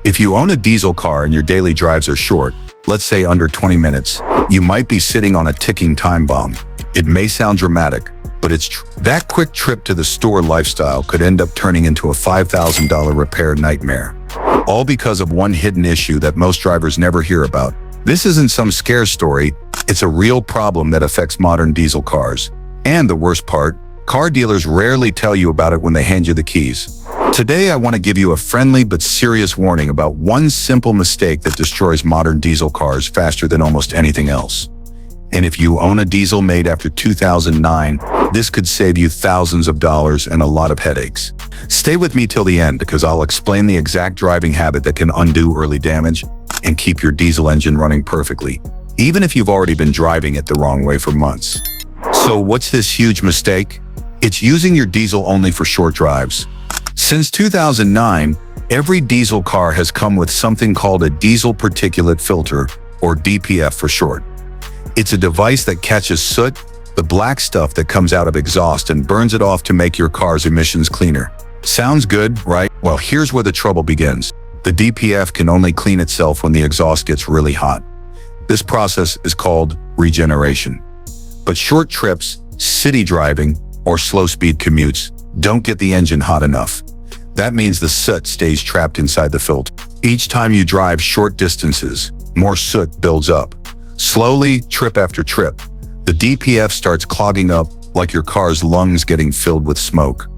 If you own a diesel car and your daily drives are short, let's say under 20 minutes, you might be sitting on a ticking time bomb. It may sound dramatic, but it's true. That quick trip to the store lifestyle could end up turning into a $5,000 repair nightmare. All because of one hidden issue that most drivers never hear about. This isn't some scare story, it's a real problem that affects modern diesel cars. And the worst part, car dealers rarely tell you about it when they hand you the keys. Today I want to give you a friendly but serious warning about one simple mistake that destroys modern diesel cars faster than almost anything else. And if you own a diesel made after 2009, this could save you thousands of dollars and a lot of headaches. Stay with me till the end because I'll explain the exact driving habit that can undo early damage and keep your diesel engine running perfectly, even if you've already been driving it the wrong way for months. So what's this huge mistake? It's using your diesel only for short drives. Since 2009, every diesel car has come with something called a diesel particulate filter, or DPF for short. It's a device that catches soot, the black stuff that comes out of exhaust, and burns it off to make your car's emissions cleaner. Sounds good, right? Well, here's where the trouble begins. The DPF can only clean itself when the exhaust gets really hot. This process is called regeneration. But short trips, city driving, or slow-speed commutes don't get the engine hot enough. That means the soot stays trapped inside the filter. Each time you drive short distances, more soot builds up. Slowly, trip after trip, the DPF starts clogging up like your car's lungs getting filled with smoke.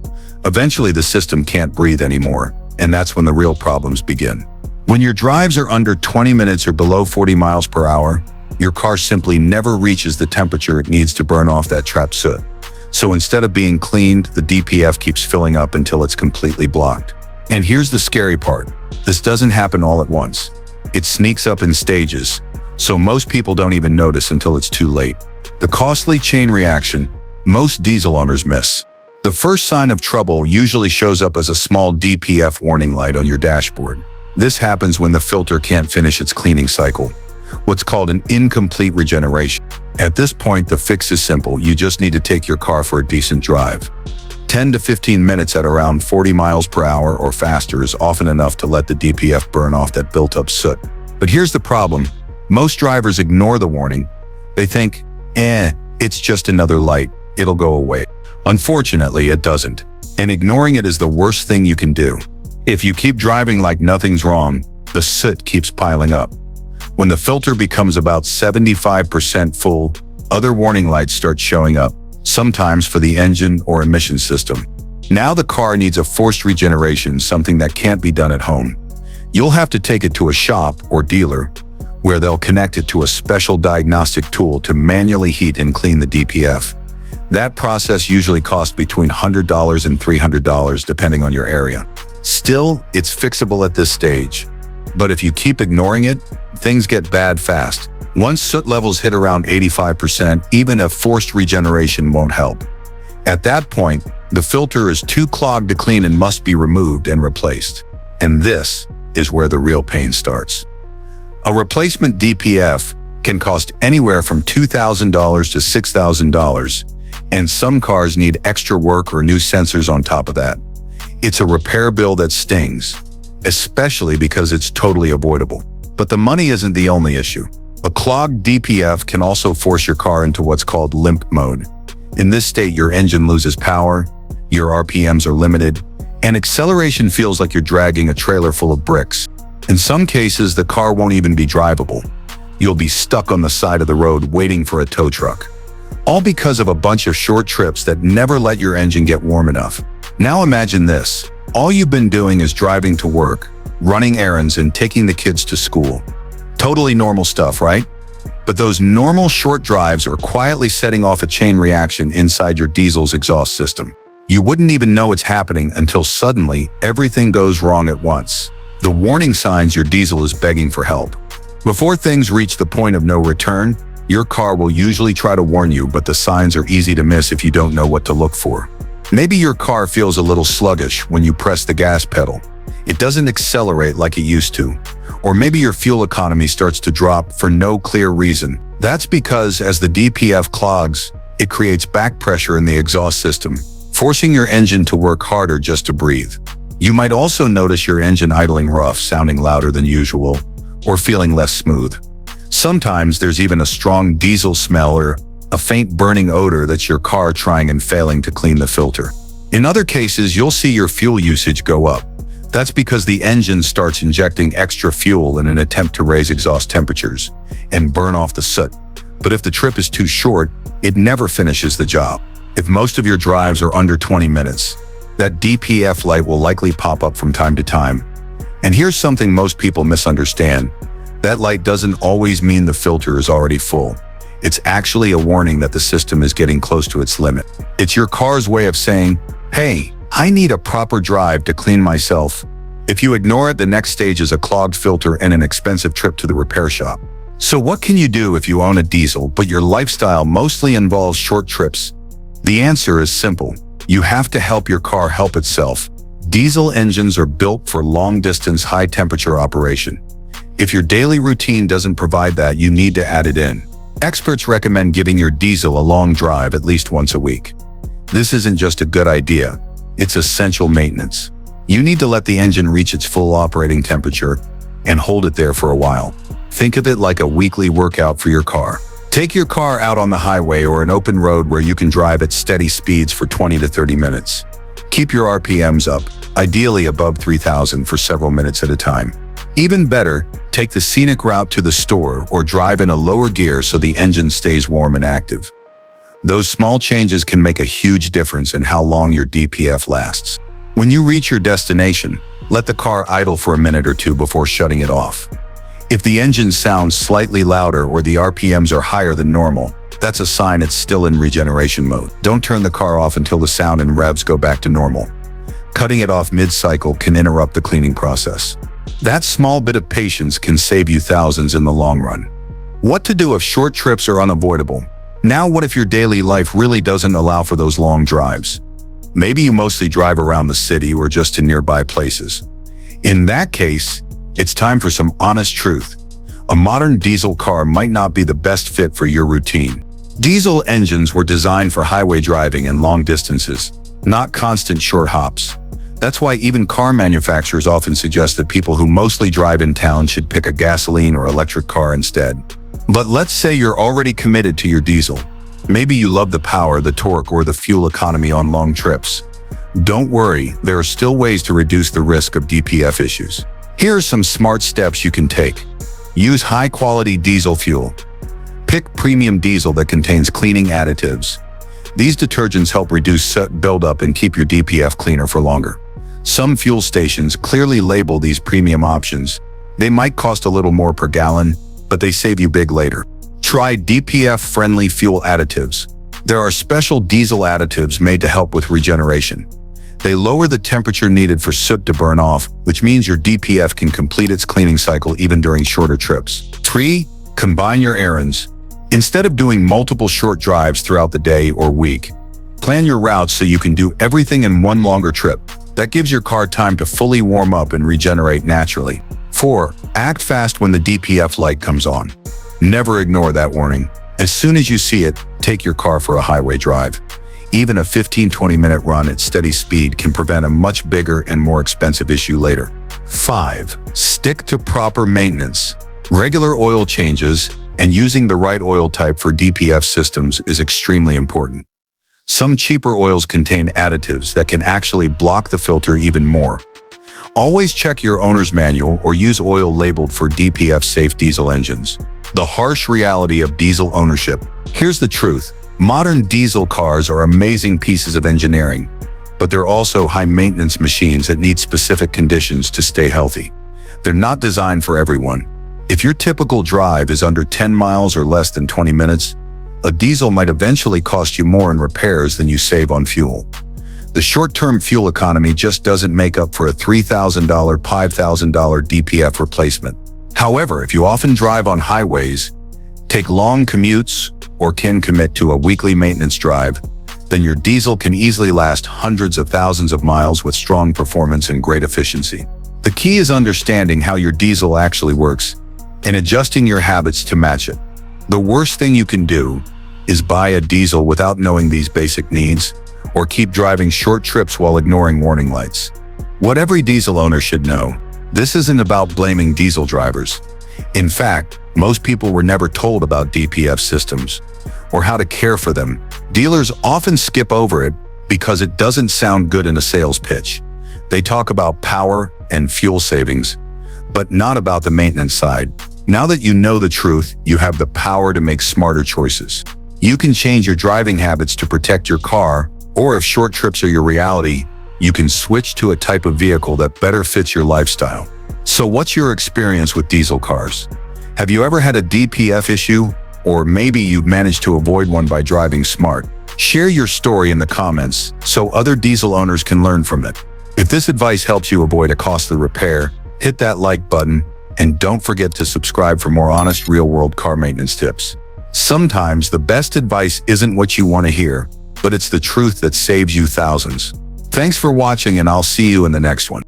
Eventually, the system can't breathe anymore, and that's when the real problems begin. When your drives are under 20 minutes or below 40 miles per hour, your car simply never reaches the temperature it needs to burn off that trapped soot. So instead of being cleaned, the DPF keeps filling up until it's completely blocked. And here's the scary part. This doesn't happen all at once. It sneaks up in stages, so most people don't even notice until it's too late. The costly chain reaction most diesel owners miss. The first sign of trouble usually shows up as a small DPF warning light on your dashboard. This happens when the filter can't finish its cleaning cycle, what's called an incomplete regeneration. At this point, the fix is simple. You just need to take your car for a decent drive. 10 to 15 minutes at around 40 miles per hour or faster is often enough to let the DPF burn off that built-up soot. But here's the problem. Most drivers ignore the warning. They think, it's just another light. It'll go away. Unfortunately, it doesn't. And ignoring it is the worst thing you can do. If you keep driving like nothing's wrong, the soot keeps piling up. When the filter becomes about 75% full, other warning lights start showing up, sometimes for the engine or emission system. Now the car needs a forced regeneration, something that can't be done at home. You'll have to take it to a shop or dealer, where they'll connect it to a special diagnostic tool to manually heat and clean the DPF. That process usually costs between $100 and $300 depending on your area. Still, it's fixable at this stage. But if you keep ignoring it, things get bad fast. Once soot levels hit around 85%, even a forced regeneration won't help. At that point, the filter is too clogged to clean and must be removed and replaced. And this is where the real pain starts. A replacement DPF can cost anywhere from $2,000 to $6,000, and some cars need extra work or new sensors on top of that. It's a repair bill that stings, especially because it's totally avoidable. But the money isn't the only issue. A clogged DPF can also force your car into what's called limp mode. In this state, your engine loses power, your RPMs are limited, and acceleration feels like you're dragging a trailer full of bricks. In some cases, the car won't even be drivable. You'll be stuck on the side of the road waiting for a tow truck. All because of a bunch of short trips that never let your engine get warm enough. Now imagine this. All you've been doing is driving to work, running errands, and taking the kids to school. Totally normal stuff, right? But those normal short drives are quietly setting off a chain reaction inside your diesel's exhaust system. You wouldn't even know it's happening until suddenly everything goes wrong at once. The warning signs your diesel is begging for help. Before things reach the point of no return, your car will usually try to warn you, but the signs are easy to miss if you don't know what to look for. Maybe your car feels a little sluggish when you press the gas pedal. It doesn't accelerate like it used to. Or maybe your fuel economy starts to drop for no clear reason. That's because as the DPF clogs, it creates back pressure in the exhaust system, forcing your engine to work harder just to breathe. You might also notice your engine idling rough, sounding louder than usual, or feeling less smooth. Sometimes there's even a strong diesel smell or a faint burning odor that's your car trying and failing to clean the filter. In other cases, you'll see your fuel usage go up. That's because the engine starts injecting extra fuel in an attempt to raise exhaust temperatures and burn off the soot. But if the trip is too short, it never finishes the job. If most of your drives are under 20 minutes, that DPF light will likely pop up from time to time. And here's something most people misunderstand. That light doesn't always mean the filter is already full. It's actually a warning that the system is getting close to its limit. It's your car's way of saying, hey, I need a proper drive to clean myself. If you ignore it, the next stage is a clogged filter and an expensive trip to the repair shop. So what can you do if you own a diesel, but your lifestyle mostly involves short trips? The answer is simple. You have to help your car help itself. Diesel engines are built for long-distance, high-temperature operation. If your daily routine doesn't provide that, you need to add it in. Experts recommend giving your diesel a long drive at least once a week. This isn't just a good idea, it's essential maintenance. You need to let the engine reach its full operating temperature and hold it there for a while. Think of it like a weekly workout for your car. Take your car out on the highway or an open road where you can drive at steady speeds for 20 to 30 minutes. Keep your RPMs up, ideally above 3,000 for several minutes at a time. Even better, take the scenic route to the store or drive in a lower gear so the engine stays warm and active. Those small changes can make a huge difference in how long your DPF lasts. When you reach your destination, let the car idle for a minute or two before shutting it off. If the engine sounds slightly louder or the RPMs are higher than normal, that's a sign it's still in regeneration mode. Don't turn the car off until the sound and revs go back to normal. Cutting it off mid-cycle can interrupt the cleaning process. That small bit of patience can save you thousands in the long run. What to do if short trips are unavoidable? Now, what if your daily life really doesn't allow for those long drives? Maybe you mostly drive around the city or just to nearby places. In that case, it's time for some honest truth. A modern diesel car might not be the best fit for your routine. Diesel engines were designed for highway driving and long distances, not constant short hops. That's why even car manufacturers often suggest that people who mostly drive in town should pick a gasoline or electric car instead. But let's say you're already committed to your diesel. Maybe you love the power, the torque, or the fuel economy on long trips. Don't worry, there are still ways to reduce the risk of DPF issues. Here are some smart steps you can take. Use high-quality diesel fuel. Pick premium diesel that contains cleaning additives. These detergents help reduce soot buildup and keep your DPF cleaner for longer. Some fuel stations clearly label these premium options. They might cost a little more per gallon, but they save you big later. Try DPF-friendly fuel additives. There are special diesel additives made to help with regeneration. They lower the temperature needed for soot to burn off, which means your DPF can complete its cleaning cycle even during shorter trips. 3. Combine your errands. Instead of doing multiple short drives throughout the day or week, plan your routes so you can do everything in one longer trip. That gives your car time to fully warm up and regenerate naturally. 4. Act fast when the DPF light comes on. Never ignore that warning. As soon as you see it, take your car for a highway drive. Even a 15-20 minute run at steady speed can prevent a much bigger and more expensive issue later. 5. Stick to proper maintenance. Regular oil changes and using the right oil type for DPF systems is extremely important. Some cheaper oils contain additives that can actually block the filter even more. Always check your owner's manual or use oil labeled for DPF-safe diesel engines. The harsh reality of diesel ownership. Here's the truth. Modern diesel cars are amazing pieces of engineering, but they're also high-maintenance machines that need specific conditions to stay healthy. They're not designed for everyone. If your typical drive is under 10 miles or less than 20 minutes, a diesel might eventually cost you more in repairs than you save on fuel. The short-term fuel economy just doesn't make up for a $3,000, $5,000 DPF replacement. However, if you often drive on highways, take long commutes, or can commit to a weekly maintenance drive, then your diesel can easily last hundreds of thousands of miles with strong performance and great efficiency. The key is understanding how your diesel actually works and adjusting your habits to match it. The worst thing you can do is buy a diesel without knowing these basic needs, or keep driving short trips while ignoring warning lights. What every diesel owner should know: this isn't about blaming diesel drivers. In fact, most people were never told about DPF systems or how to care for them. Dealers often skip over it because it doesn't sound good in a sales pitch. They talk about power and fuel savings, but not about the maintenance side. Now that you know the truth, you have the power to make smarter choices. You can change your driving habits to protect your car, or if short trips are your reality, you can switch to a type of vehicle that better fits your lifestyle. So what's your experience with diesel cars? Have you ever had a DPF issue? Or maybe you've managed to avoid one by driving smart? Share your story in the comments so other diesel owners can learn from it. If this advice helps you avoid a costly repair, hit that like button and don't forget to subscribe for more honest, real-world car maintenance tips. Sometimes the best advice isn't what you want to hear, but it's the truth that saves you thousands. Thanks for watching, and I'll see you in the next one.